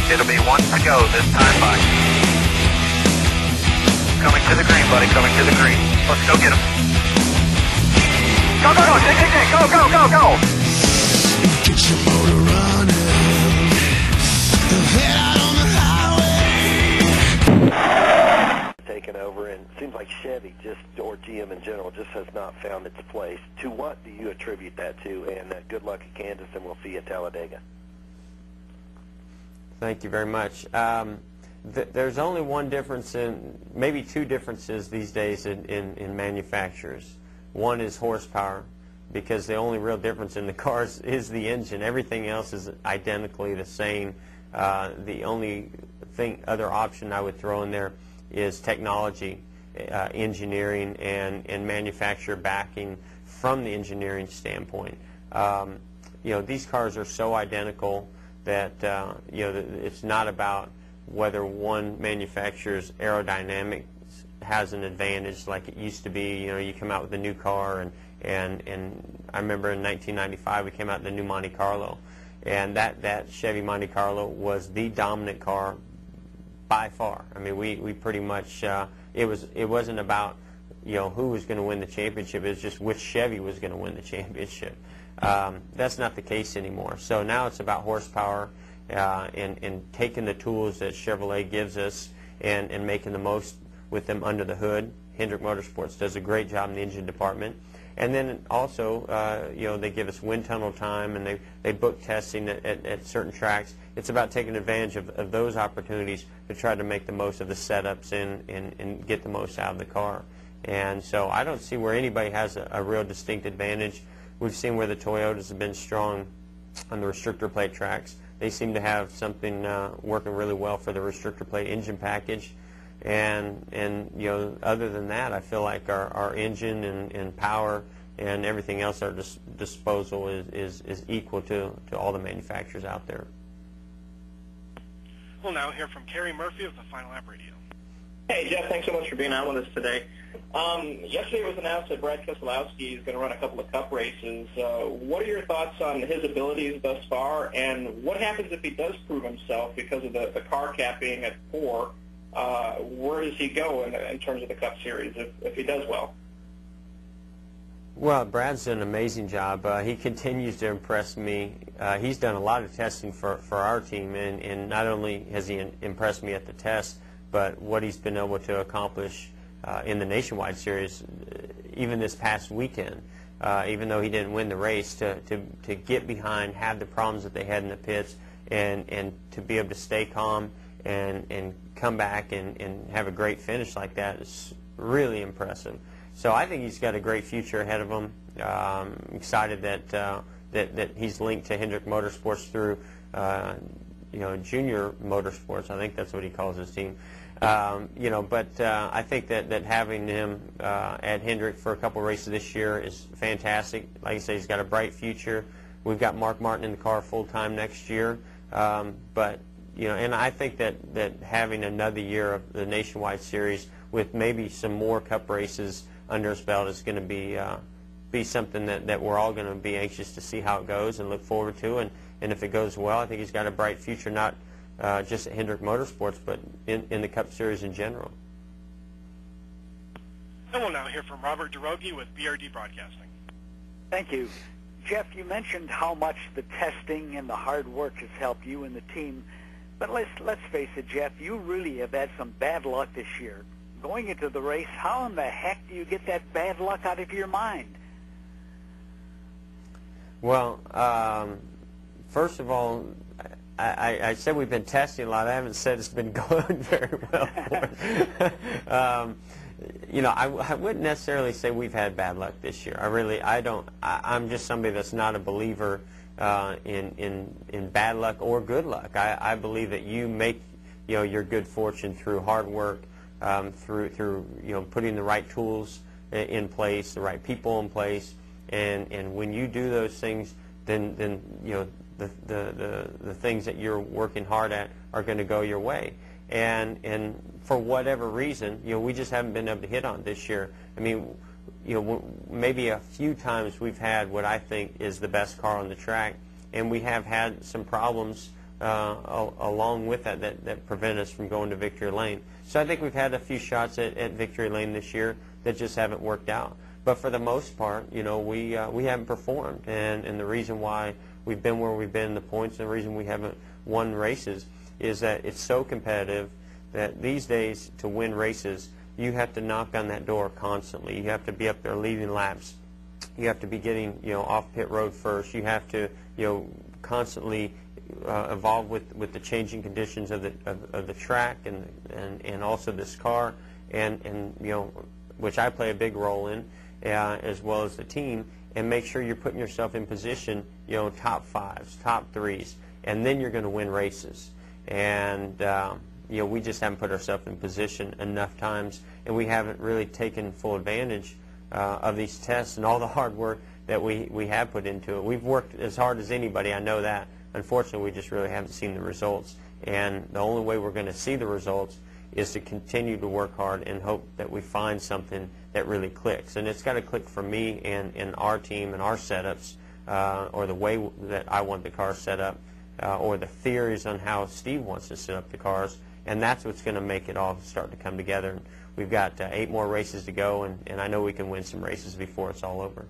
It'll be one to go this time by. Coming to the green, buddy, coming to the green. Let's go get him. Go, go, go, go, go, go, go! Get your motor running. Head out on the highway. Taken over, and it seems like Chevy or GM in general just has not found its place. To what do you attribute that to? And good luck at Kansas, and we'll see you at Talladega. Thank you very much. There's only one difference, maybe two differences these days in manufacturers. One is horsepower, because the only real difference in the cars is the engine. Everything else is identically the same. The only other option I would throw in there is technology, engineering, and manufacturer backing from the engineering standpoint. These cars are so identical that it's not about whether one manufacturer's aerodynamics has an advantage like it used to be. You come out with a new car, and I remember in 1995 we came out with the new Monte Carlo, and that Chevy Monte Carlo was the dominant car by far. I mean, we pretty much it wasn't about who was going to win the championship. It was just which Chevy was going to win the championship. That's not the case anymore. So now it's about horsepower and taking the tools that Chevrolet gives us and making the most with them under the hood. Hendrick Motorsports does a great job in the engine department. And then also, they give us wind tunnel time, and they book testing at certain tracks. It's about taking advantage of those opportunities to try to make the most of the setups and get the most out of the car. And so I don't see where anybody has a real distinct advantage. We've seen where the Toyotas have been strong on the restrictor plate tracks. They seem to have something working really well for the restrictor plate engine package. And other than that, I feel like our engine and power and everything else at our disposal is equal to all the manufacturers out there. We'll now hear from Kerry Murphy of the Final Lap Radio. Hey, Jeff, thanks so much for being on with us today. Yesterday it was announced that Brad Keselowski is going to run a couple of Cup races. What are your thoughts on his abilities thus far, and what happens if he does prove himself because of the car cap being at 4? Where does he go in terms of the Cup Series if he does well? Well, Brad's done an amazing job. He continues to impress me. He's done a lot of testing for our team, and not only has he impressed me at the test, but what he's been able to accomplish in the Nationwide Series, even this past weekend. Even though he didn't win the race, to get behind, have the problems that they had in the pits, and to be able to stay calm and come back and have a great finish like that is really impressive. So I think he's got a great future ahead of him. I'm excited that he's linked to Hendrick Motorsports through Junior Motorsports. I think that's what he calls his team. But I think that having him at Hendrick for a couple races this year is fantastic. Like I say, he's got a bright future. We've got Mark Martin in the car full time next year. But and I think that having another year of the Nationwide Series with maybe some more Cup races under his belt is going to be something that we're all going to be anxious to see how it goes and look forward to. And if it goes well, I think he's got a bright future, not just at Hendrick Motorsports, but in the Cup Series in general. And we'll now hear from Robert DeRogie with BRD Broadcasting. Thank you. Jeff, you mentioned how much the testing and the hard work has helped you and the team. But let's face it, Jeff, you really have had some bad luck this year. Going into the race, how in the heck do you get that bad luck out of your mind? Well, first of all, I said we've been testing a lot. I haven't said it's been going very well for us. I wouldn't necessarily say we've had bad luck this year. I don't. I'm just somebody that's not a believer in bad luck or good luck. I believe that you make your good fortune through hard work, through putting the right tools in place, the right people in place, and when you do those things, then the things that you're working hard at are going to go your way. And for whatever reason, we just haven't been able to hit on this year. I mean, maybe a few times we've had what I think is the best car on the track, and we have had some problems along with that prevent us from going to victory lane. So I think we've had a few shots at victory lane this year that just haven't worked out. But for the most part, you know, we haven't performed, and the reason why we've been where we've been in the points, and the reason we haven't won races is that it's so competitive that these days to win races, you have to knock on that door constantly. You have to be up there leading laps. You have to be getting, you know, off pit road first. You have to, you know, constantly evolve with the changing conditions of the track and also this car and you know, which I play a big role in, as well as the team, and make sure you're putting yourself in position, you know, top fives, top threes, and then you're going to win races. And you know, we just haven't put ourselves in position enough times, and we haven't really taken full advantage of these tests and all the hard work that we have put into it. We've worked as hard as anybody, I know that. Unfortunately, we just really haven't seen the results, and the only way we're going to see the results is to continue to work hard and hope that we find something that really clicks. And it's got to click for me and our team and our setups, or the way that I want the car set up, or the theories on how Steve wants to set up the cars, and that's what's going to make it all start to come together. And we've got 8 more races to go, and I know we can win some races before it's all over.